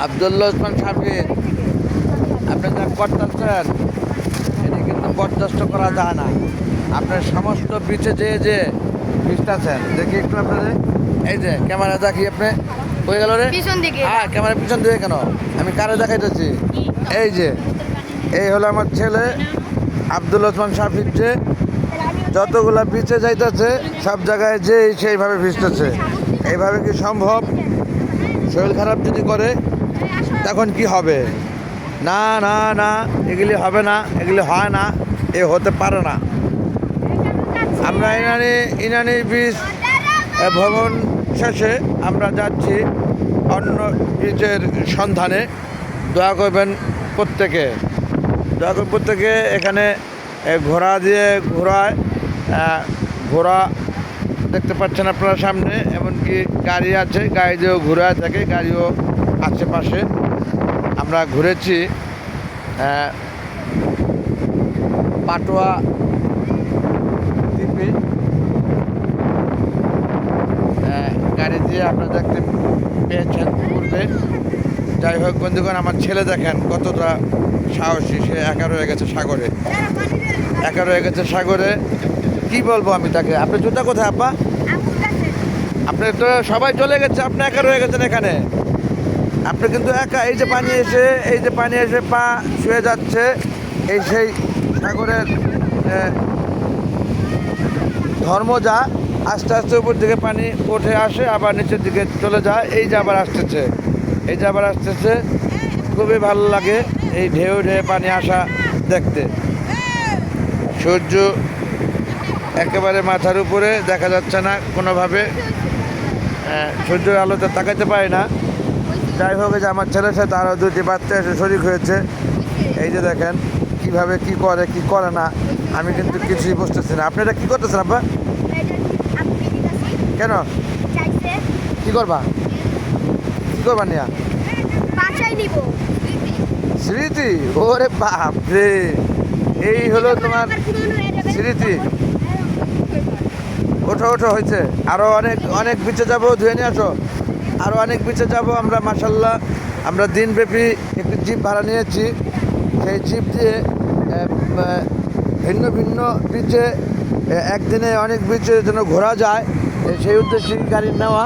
আব্দুল্লাহ ওসমান সাফির, আপনি যা করতেছেন এটি কিন্তু বরদাস্ত করা যায় না। আপনার সমস্ত বিচে যে ভিজতেছেন, দেখি একটু আপনাদের, এই যে ক্যামেরা দেখি আপনি হয়ে গেল রে পিছন দিকে। হ্যাঁ, ক্যামেরা পিছন দিকে কেন, আমি কারে দেখাইতেছি। এই যে এই হলো আমার ছেলে আব্দুল ওসমান সাফির, যে যতগুলা বিচে যাইতেছে সব জায়গায় যে সেইভাবে ভিজতেছে। এইভাবে কি সম্ভব? শরীর খারাপ যদি করে তখন কি হবে? না না না, এগুলি হবে না, এগুলি হয় না, এ হতে পারে না। আমরা ইনানি বীজ ভ্রমণ শেষে আমরা যাচ্ছি অন্য বীজের সন্ধানে। দয়া করবেন প্রত্যেকে, দয়া করবেন প্রত্যেকে। এখানে ঘোড়া দিয়ে ঘোড়ায় ঘোড়া দেখতে পাচ্ছেন আপনারা সামনে, এমনকি গাড়ি আছে, গাড়ি দিয়েও ঘোরা থাকে, গাড়িও আশেপাশে। আমরা ঘুরেছি পাটোয়া দ্বীপে, গাড়ি দিয়ে আপনারা দেখতে পেয়েছেন পূর্বে। যাই হোক বন্ধুগণ, আমার ছেলে দেখেন কতটা সাহসী, সে একা রয়ে গেছে সাগরে, একা রয়ে গেছে সাগরে। কি বলবো আমি তাকে? আপনি জুতা কোথায় আপা? আপনি তো সবাই চলে গেছে, আপনি একা রয়ে গেছেন এখানে। আপনি কিন্তু একা। এই যে পানি এসে পা শুয়ে যাচ্ছে, এই সেই সাগরের ধর্ম যা আস্তে আস্তে উপর দিকে পানি উঠে আসে, আবার নিচের দিকে চলে যায়। এই যে আবার আসতেছে, এই যে আবার আসতেছে। খুবই ভালো লাগে এই ঢেউ পানি আসা দেখতে। সূর্য একেবারে মাথার উপরে, দেখা যাচ্ছে না কোনোভাবে, সূর্যের আলোতে তাকাতে পারি না। যাই হোক, যে আমার ছেলের সাথে আরও দুটি বাচ্চা এসে শরীর হয়েছে। এই যে দেখেন কিভাবে কি করে কি করে না, আমি কিন্তু কিছুই বুঝতেছি না। আপনারা কি করতেছেন আব্বা? কেন কি করবা? কি করবা নিয়া? স্মৃতি? ওরে বাপ রে, এই হলো তোমার স্মৃতি। ওঠো ওঠো, হয়েছে। আরও অনেক অনেক বিচে যাবো, ধুয়ে নিয়ে আসো। আরও অনেক বিচে যাব আমরা। মাশাল্লাহ, আমরা দিনব্যাপী একটি জিপ ভাড়া নিয়েছি। সেই জিপ দিয়ে ভিন্ন ভিন্ন বিচে, একদিনে অনেক বিচে যেন ঘোরা যায়, সেই উদ্দেশ্যে গাড়ি নেওয়া,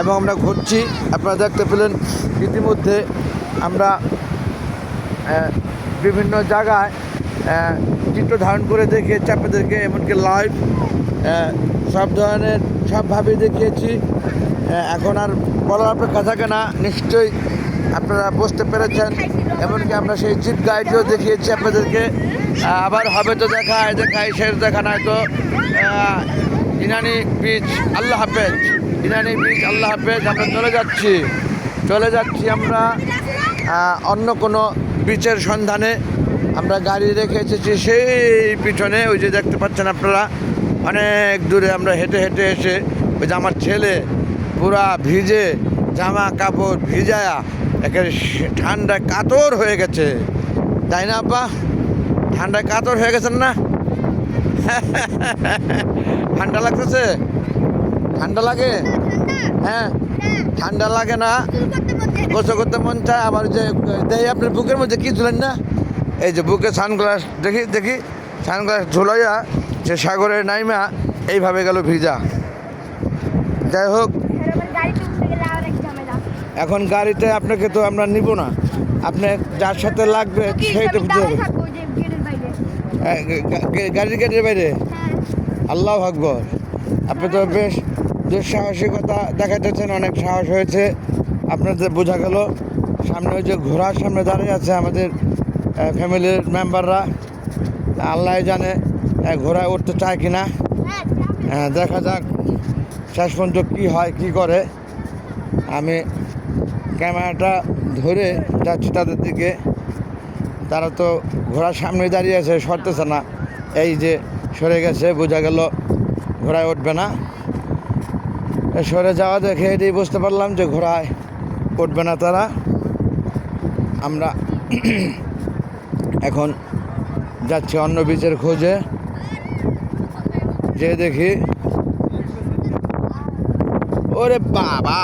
এবং আমরা ঘুরছি। আপনারা দেখতে পেলেন ইতিমধ্যে আমরা বিভিন্ন জায়গায় চিত্র ধারণ করে দেখিয়েছি আপনাদেরকে, এমনকি লাইভ সব ধরনের সবভাবে দেখিয়েছি। এখন আর বলার অপেক্ষা থাকে না, নিশ্চয়ই আপনারা বুঝতে পেরেছেন। এমনকি আমরা সেই জিপ গাইডও দেখিয়েছি আপনাদেরকে। আবার হবে তো দেখাই শেষ দেখা নাই তো। ইনানি বিচ আল্লাহ হাফেজ, ইনানি বিচ আল্লাহ হাফেজ। আমরা চলে যাচ্ছি আমরা অন্য কোনো বিচের সন্ধানে। আমরা গাড়ি রেখে এসেছি সেই পিছনে, ওই যে দেখতে পাচ্ছেন আপনারা, অনেক দূরে আমরা হেঁটে হেঁটে এসে, ওই যে আমার ছেলে পুরা ভিজে, জামা কাপড় ভিজায়া একেবারে ঠান্ডায় কাতর হয়ে গেছে, তাই না আব্বা? ঠান্ডায় কাতর হয়ে গেছেন না? ঠান্ডা লাগতেছে? ঠান্ডা লাগে? হ্যাঁ, ঠান্ডা লাগে না, গোসল করতে মন চায়। আবার যে দেখি আপনার বুকের মধ্যে কি ঝুলেন না, এই যে বুকে সানগ্লাস, দেখি সানগ্লাস ঝুলাইয়া সে সাগরে নাইমা এইভাবে গেল ভিজা। যাই হোক, এখন গাড়িতে আপনাকে তো আমরা নিব না, আপনি যার সাথে লাগবে সেইটা বুঝতে হবে। গাড়ির গেটের বাইরে? আল্লাহু আকবার, আপনি তো বেশ দুঃসাহসিকতা দেখাতেছেন, অনেক সাহস হয়েছে আপনাদের, বোঝা গেল। সামনে ওই যে ঘোড়ার সামনে দাঁড়িয়ে আছে আমাদের ফ্যামিলির মেম্বাররা, আল্লাহ জানে ঘোড়ায় উঠতে চায় কিনা। দেখা যাক শেষ পর্যন্ত কী হয় কী করে। আমি ক্যামেরাটা ধরে যাচ্ছি তাদের দিকে, তারা তো ঘোড়ার সামনে দাঁড়িয়ে আছে, সরতেছে না। এই যে সরে গেছে, বোঝা গেল ঘোড়ায় উঠবে না। সরে যাওয়া দেখে এটাই বুঝতে পারলাম যে ঘোড়ায় উঠবে না তারা। আমরা এখন যাচ্ছি অন্য বিচের খোঁজে, যে দেখি ওরে বাবা